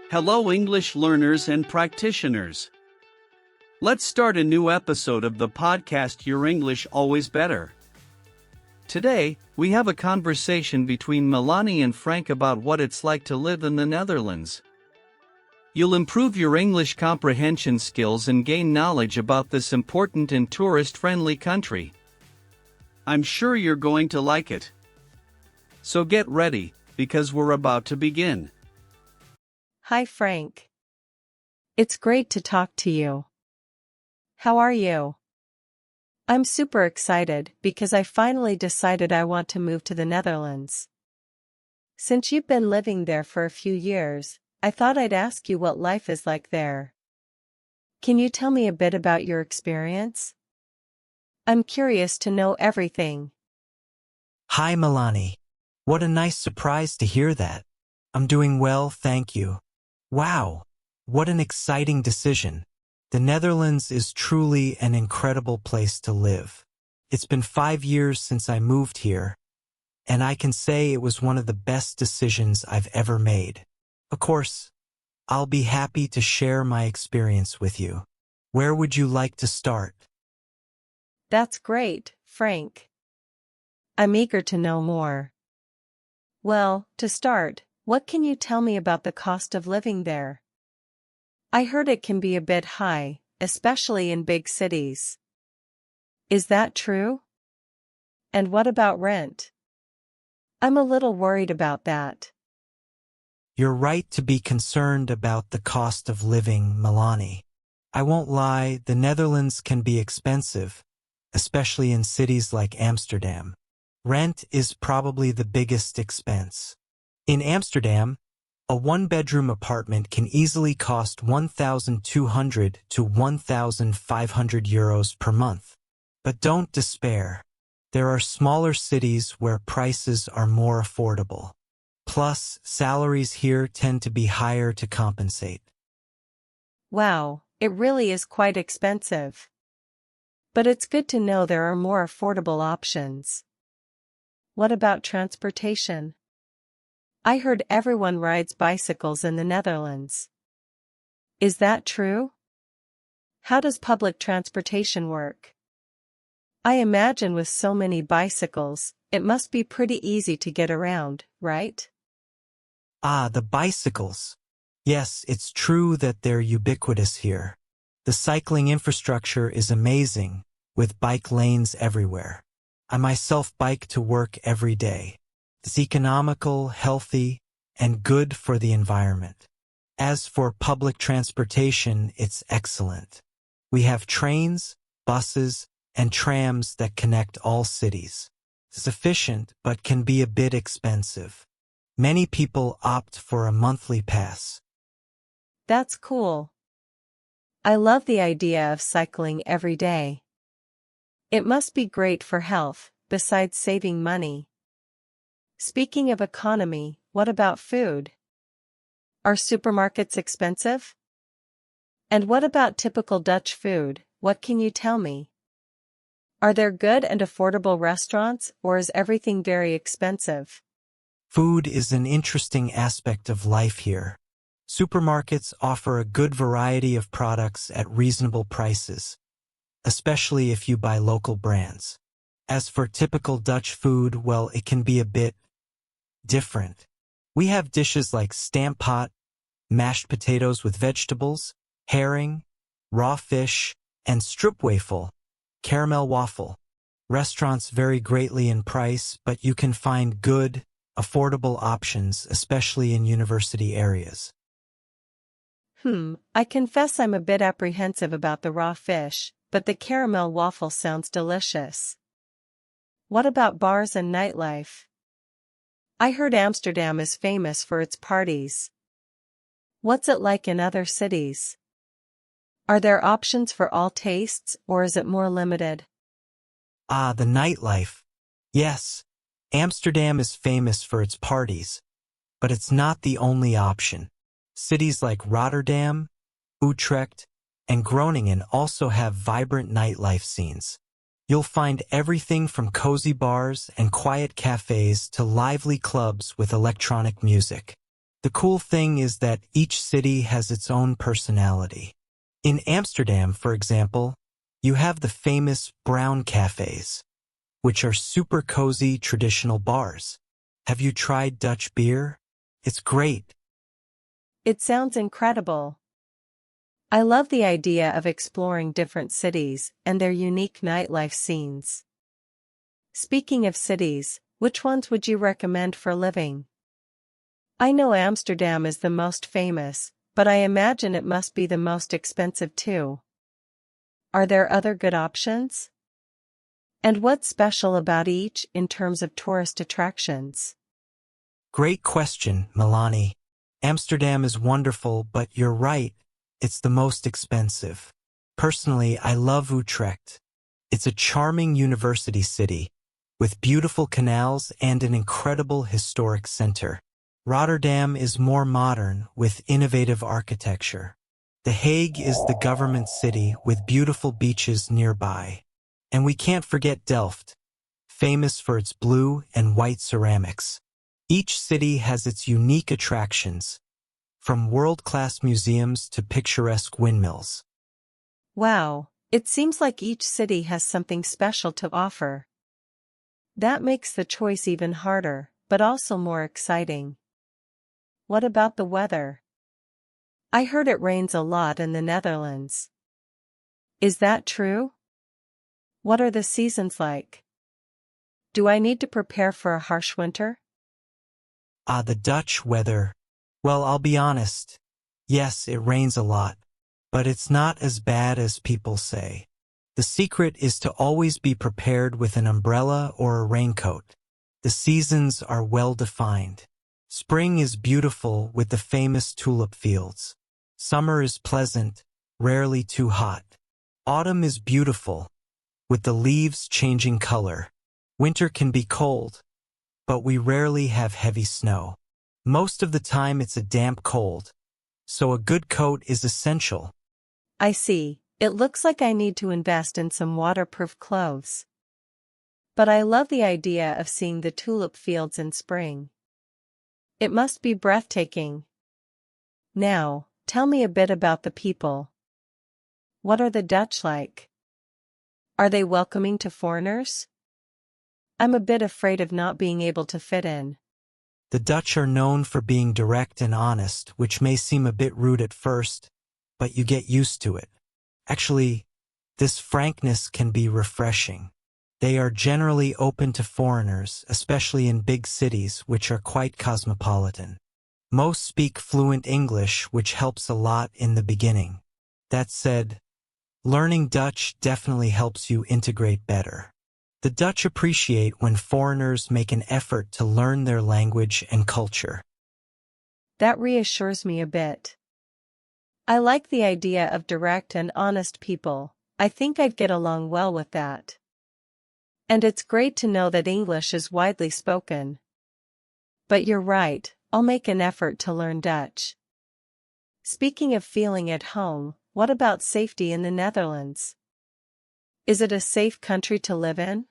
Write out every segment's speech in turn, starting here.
Hello, English learners and practitioners. Let's start a new episode of the podcast Your English Always Better. Today, we have a conversation between Melanie and Frank about what it's like to live in the Netherlands. You'll improve your English comprehension skills and gain knowledge about this important and tourist-friendly country. I'm sure you're going to like it. So get ready, because we're about to begin. Hi Frank. It's great to talk to you. How are you? I'm super excited because I finally decided I want to move to the Netherlands. Since you've been living there for a few years, I thought I'd ask you what life is like there. Can you tell me a bit about your experience? I'm curious to know everything. Hi Melanie. What a nice surprise to hear that. I'm doing well, thank you. Wow, what an exciting decision. The Netherlands is truly an incredible place to live. It's been 5 years since I moved here, and I can say it was one of the best decisions I've ever made. Of course, I'll be happy to share my experience with you. Where would you like to start? That's great, Frank. I'm eager to know more. Well, to start, what can you tell me about the cost of living there? I heard it can be a bit high, especially in big cities. Is that true? And what about rent? I'm a little worried about that. You're right to be concerned about the cost of living, Melanie. I won't lie, the Netherlands can be expensive, especially in cities like Amsterdam. Rent is probably the biggest expense. In Amsterdam, a one-bedroom apartment can easily cost 1,200 to 1,500 euros per month. But don't despair. There are smaller cities where prices are more affordable. Plus, salaries here tend to be higher to compensate. Wow, it really is quite expensive. But it's good to know there are more affordable options. What about transportation? I heard everyone rides bicycles in the Netherlands. Is that true? How does public transportation work? I imagine with so many bicycles, it must be pretty easy to get around, right? Ah, the bicycles. Yes, it's true that they're ubiquitous here. The cycling infrastructure is amazing, with bike lanes everywhere. I myself bike to work every day. It's economical, healthy, and good for the environment. As for public transportation, it's excellent. We have trains, buses, and trams that connect all cities. It's efficient, but can be a bit expensive. Many people opt for a monthly pass. That's cool. I love the idea of cycling every day. It must be great for health, besides saving money. Speaking of economy, what about food? Are supermarkets expensive? And what about typical Dutch food? What can you tell me? Are there good and affordable restaurants, or is everything very expensive? Food is an interesting aspect of life here. Supermarkets offer a good variety of products at reasonable prices, especially if you buy local brands. As for typical Dutch food, well, it can be a bit different. We have dishes like stamppot, mashed potatoes with vegetables, herring, raw fish, and stroopwafel, caramel waffle. Restaurants vary greatly in price, but you can find good, affordable options, especially in university areas. I confess I'm a bit apprehensive about the raw fish, but the caramel waffle sounds delicious. What about bars and nightlife? I heard Amsterdam is famous for its parties. What's it like in other cities? Are there options for all tastes, or is it more limited? Ah, the nightlife. Yes, Amsterdam is famous for its parties, but it's not the only option. Cities like Rotterdam, Utrecht, and Groningen also have vibrant nightlife scenes. You'll find everything from cozy bars and quiet cafes to lively clubs with electronic music. The cool thing is that each city has its own personality. In Amsterdam, for example, you have the famous brown cafes, which are super cozy traditional bars. Have you tried Dutch beer? It's great. It sounds incredible. I love the idea of exploring different cities and their unique nightlife scenes. Speaking of cities, which ones would you recommend for living? I know Amsterdam is the most famous, but I imagine it must be the most expensive too. Are there other good options? And what's special about each in terms of tourist attractions? Great question, Milani. Amsterdam is wonderful, but you're right, it's the most expensive. Personally, I love Utrecht. It's a charming university city, with beautiful canals and an incredible historic center. Rotterdam is more modern, with innovative architecture. The Hague is the government city with beautiful beaches nearby. And we can't forget Delft, famous for its blue and white ceramics. Each city has its unique attractions, from world-class museums to picturesque windmills. Wow, it seems like each city has something special to offer. That makes the choice even harder, but also more exciting. What about the weather? I heard it rains a lot in the Netherlands. Is that true? What are the seasons like? Do I need to prepare for a harsh winter? The Dutch weather. Well, I'll be honest. Yes, it rains a lot, but it's not as bad as people say. The secret is to always be prepared with an umbrella or a raincoat. The seasons are well defined. Spring is beautiful with the famous tulip fields. Summer is pleasant, rarely too hot. Autumn is beautiful, with the leaves changing color. Winter can be cold, but we rarely have heavy snow. Most of the time it's a damp cold, so a good coat is essential. I see. It looks like I need to invest in some waterproof clothes. But I love the idea of seeing the tulip fields in spring. It must be breathtaking. Now, tell me a bit about the people. What are the Dutch like? Are they welcoming to foreigners? I'm a bit afraid of not being able to fit in. The Dutch are known for being direct and honest, which may seem a bit rude at first, but you get used to it. Actually, this frankness can be refreshing. They are generally open to foreigners, especially in big cities, which are quite cosmopolitan. Most speak fluent English, which helps a lot in the beginning. That said, learning Dutch definitely helps you integrate better. The Dutch appreciate when foreigners make an effort to learn their language and culture. That reassures me a bit. I like the idea of direct and honest people. I think I'd get along well with that. And it's great to know that English is widely spoken. But you're right, I'll make an effort to learn Dutch. Speaking of feeling at home, what about safety in the Netherlands? Is it a safe country to live in?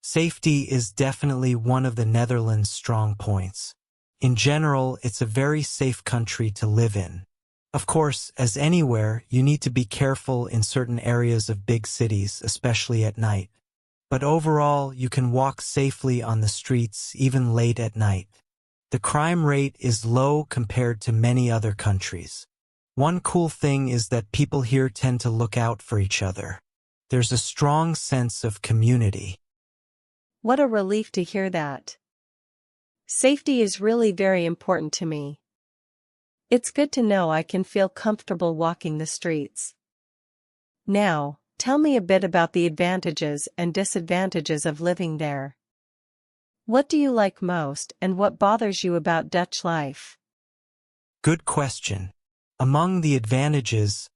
Safety is definitely one of the Netherlands' strong points. In general, it's a very safe country to live in. Of course, as anywhere, you need to be careful in certain areas of big cities, especially at night. But overall, you can walk safely on the streets even late at night. The crime rate is low compared to many other countries. One cool thing is that people here tend to look out for each other. There's a strong sense of community. What a relief to hear that. Safety is really very important to me. It's good to know I can feel comfortable walking the streets. Now, tell me a bit about the advantages and disadvantages of living there. What do you like most and what bothers you about Dutch life? Good question. Among the advantages,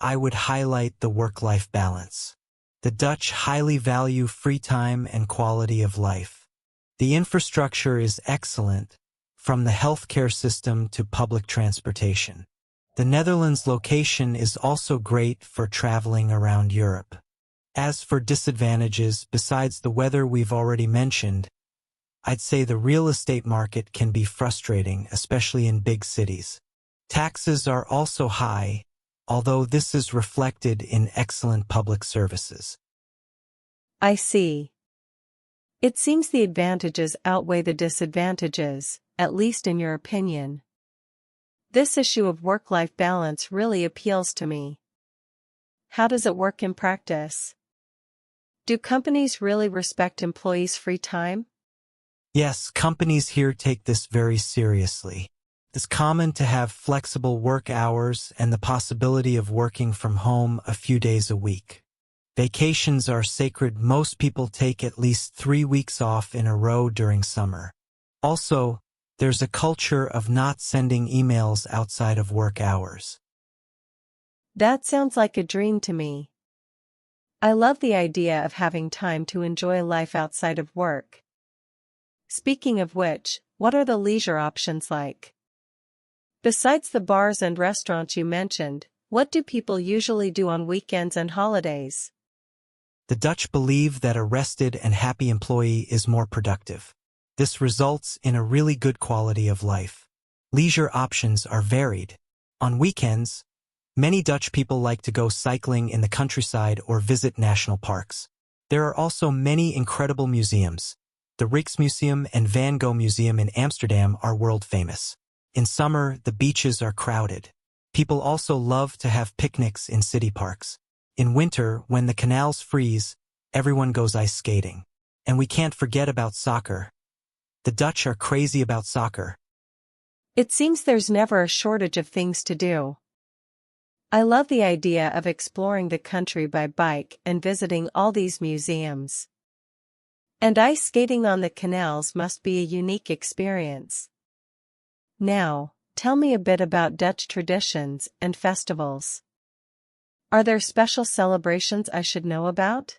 I would highlight the work-life balance. The Dutch highly value free time and quality of life. The infrastructure is excellent, from the healthcare system to public transportation. The Netherlands' location is also great for traveling around Europe. As for disadvantages, besides the weather we've already mentioned, I'd say the real estate market can be frustrating, especially in big cities. Taxes are also high, although this is reflected in excellent public services. I see. It seems the advantages outweigh the disadvantages, at least in your opinion. This issue of work-life balance really appeals to me. How does it work in practice? Do companies really respect employees' free time? Yes, companies here take this very seriously. It's common to have flexible work hours and the possibility of working from home a few days a week. Vacations are sacred. Most people take at least 3 weeks off in a row during summer. Also, there's a culture of not sending emails outside of work hours. That sounds like a dream to me. I love the idea of having time to enjoy life outside of work. Speaking of which, what are the leisure options like? Besides the bars and restaurants you mentioned, what do people usually do on weekends and holidays? The Dutch believe that a rested and happy employee is more productive. This results in a really good quality of life. Leisure options are varied. On weekends, many Dutch people like to go cycling in the countryside or visit national parks. There are also many incredible museums. The Rijksmuseum and Van Gogh Museum in Amsterdam are world famous. In summer, the beaches are crowded. People also love to have picnics in city parks. In winter, when the canals freeze, everyone goes ice skating. And we can't forget about soccer. The Dutch are crazy about soccer. It seems there's never a shortage of things to do. I love the idea of exploring the country by bike and visiting all these museums. And ice skating on the canals must be a unique experience. Now, tell me a bit about Dutch traditions and festivals. Are there special celebrations I should know about?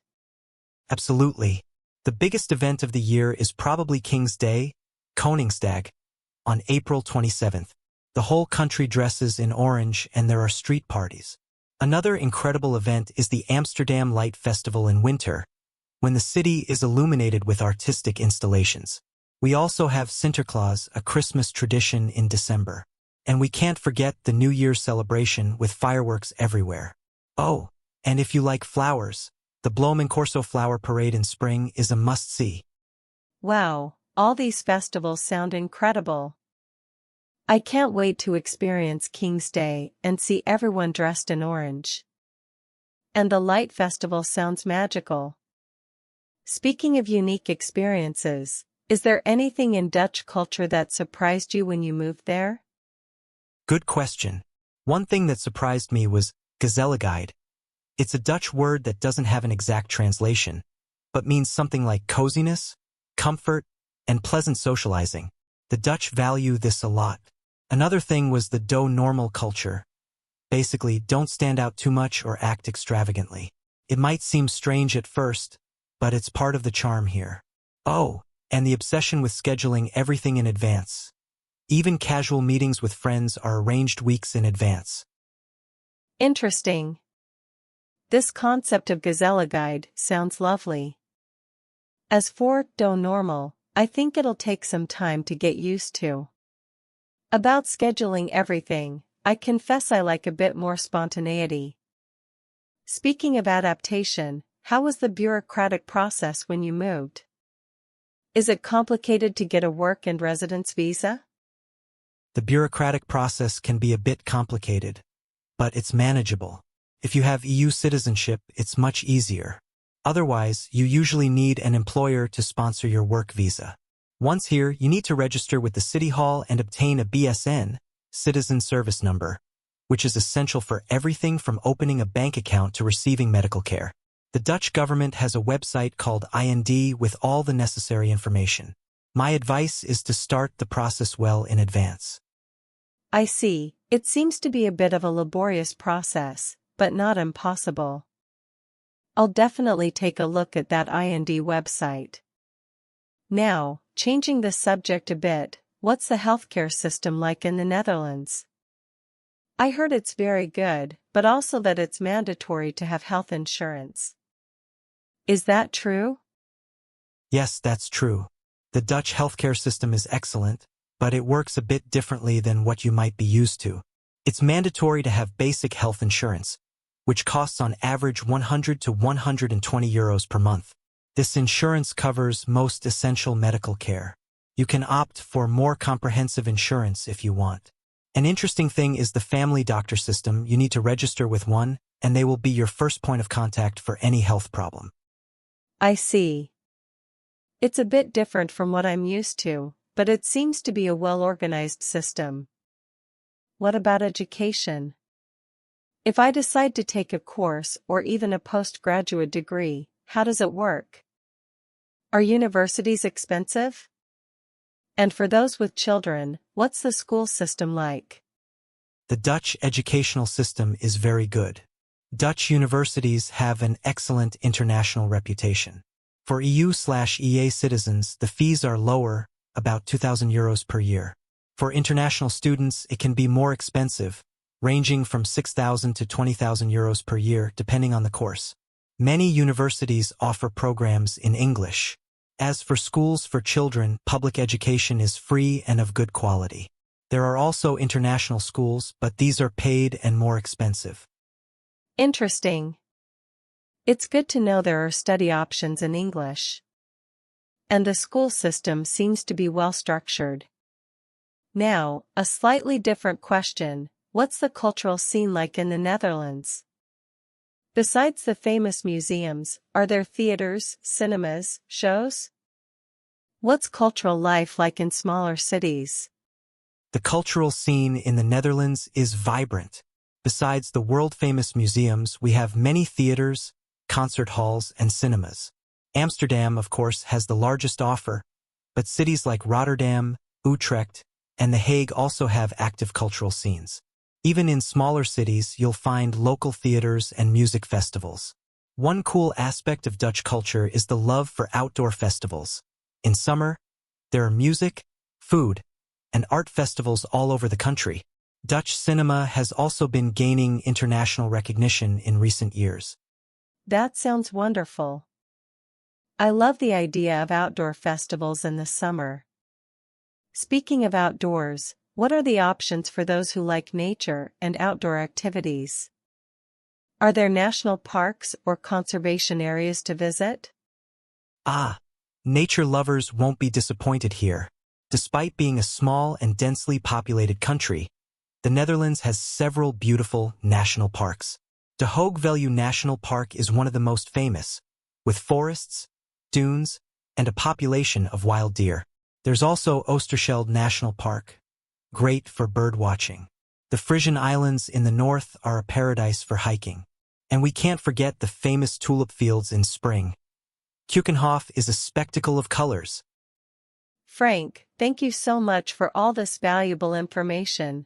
Absolutely. The biggest event of the year is probably King's Day, Koningsdag, on April 27th. The whole country dresses in orange and there are street parties. Another incredible event is the Amsterdam Light Festival in winter, when the city is illuminated with artistic installations. We also have Sinterklaas, a Christmas tradition in December. And we can't forget the New Year's celebration with fireworks everywhere. Oh, and if you like flowers, the Bloemencorso Flower Parade in spring is a must-see. Wow, all these festivals sound incredible. I can't wait to experience King's Day and see everyone dressed in orange. And the Light Festival sounds magical. Speaking of unique experiences, is there anything in Dutch culture that surprised you when you moved there? Good question. One thing that surprised me was gezelligheid. It's a Dutch word that doesn't have an exact translation, but means something like coziness, comfort, and pleasant socializing. The Dutch value this a lot. Another thing was the doe normal culture. Basically, don't stand out too much or act extravagantly. It might seem strange at first, but it's part of the charm here. Oh, and the obsession with scheduling everything in advance. Even casual meetings with friends are arranged weeks in advance. Interesting. This concept of gezelligheid sounds lovely. As for doe normal, I think it'll take some time to get used to. About scheduling everything, I confess I like a bit more spontaneity. Speaking of adaptation, how was the bureaucratic process when you moved? Is it complicated to get a work and residence visa? The bureaucratic process can be a bit complicated, but it's manageable. If you have EU citizenship, it's much easier. Otherwise, you usually need an employer to sponsor your work visa. Once here, you need to register with the City Hall and obtain a BSN, Citizen Service Number, which is essential for everything from opening a bank account to receiving medical care. The Dutch government has a website called IND with all the necessary information. My advice is to start the process well in advance. I see, it seems to be a bit of a laborious process, but not impossible. I'll definitely take a look at that IND website. Now, changing the subject a bit, what's the healthcare system like in the Netherlands? I heard it's very good, but also that it's mandatory to have health insurance. Is that true? Yes, that's true. The Dutch healthcare system is excellent, but it works a bit differently than what you might be used to. It's mandatory to have basic health insurance, which costs on average 100 to 120 euros per month. This insurance covers most essential medical care. You can opt for more comprehensive insurance if you want. An interesting thing is the family doctor system. You need to register with one, and they will be your first point of contact for any health problem. I see. It's a bit different from what I'm used to, but it seems to be a well-organized system. What about education? If I decide to take a course or even a postgraduate degree, how does it work? Are universities expensive? And for those with children, what's the school system like? The Dutch educational system is very good. Dutch universities have an excellent international reputation. For EU/EA citizens, the fees are lower, about 2,000 euros per year. For international students, it can be more expensive, ranging from 6,000 to 20,000 euros per year, depending on the course. Many universities offer programs in English. As for schools for children, public education is free and of good quality. There are also international schools, but these are paid and more expensive. Interesting. It's good to know there are study options in English. And the school system seems to be well structured. Now, a slightly different question. What's the cultural scene like in the Netherlands? Besides the famous museums, are there theaters, cinemas, shows? What's cultural life like in smaller cities? The cultural scene in the Netherlands is vibrant. Besides the world-famous museums, we have many theaters, concert halls, and cinemas. Amsterdam, of course, has the largest offer, but cities like Rotterdam, Utrecht, and The Hague also have active cultural scenes. Even in smaller cities, you'll find local theaters and music festivals. One cool aspect of Dutch culture is the love for outdoor festivals. In summer, there are music, food, and art festivals all over the country. Dutch cinema has also been gaining international recognition in recent years. That sounds wonderful. I love the idea of outdoor festivals in the summer. Speaking of outdoors, what are the options for those who like nature and outdoor activities? Are there national parks or conservation areas to visit? Nature lovers won't be disappointed here. Despite being a small and densely populated country, the Netherlands has several beautiful national parks. De Hoogvelde National Park is one of the most famous, with forests, dunes, and a population of wild deer. There's also Oosterschelde National Park, great for bird watching. The Frisian Islands in the north are a paradise for hiking. And we can't forget the famous tulip fields in spring. Keukenhof is a spectacle of colors. Frank, thank you so much for all this valuable information.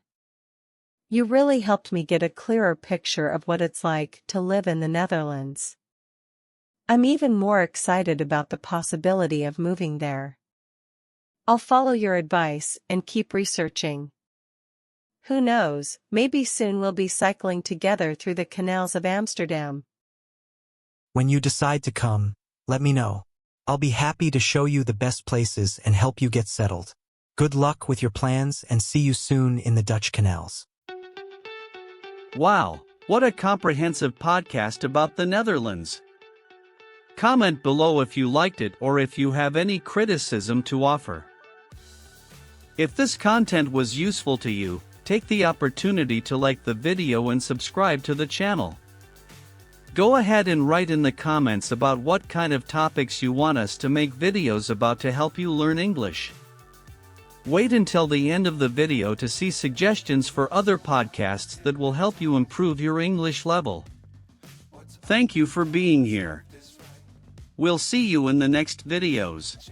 You really helped me get a clearer picture of what it's like to live in the Netherlands. I'm even more excited about the possibility of moving there. I'll follow your advice and keep researching. Who knows, maybe soon we'll be cycling together through the canals of Amsterdam. When you decide to come, let me know. I'll be happy to show you the best places and help you get settled. Good luck with your plans and see you soon in the Dutch canals. Wow, what a comprehensive podcast about the Netherlands. Comment below if you liked it or if you have any criticism to offer. If this content was useful to you, take the opportunity to like the video and subscribe to the channel. Go ahead and write in the comments about what kind of topics you want us to make videos about to help you learn English. Wait until the end of the video to see suggestions for other podcasts that will help you improve your English level. Thank you for being here. We'll see you in the next videos.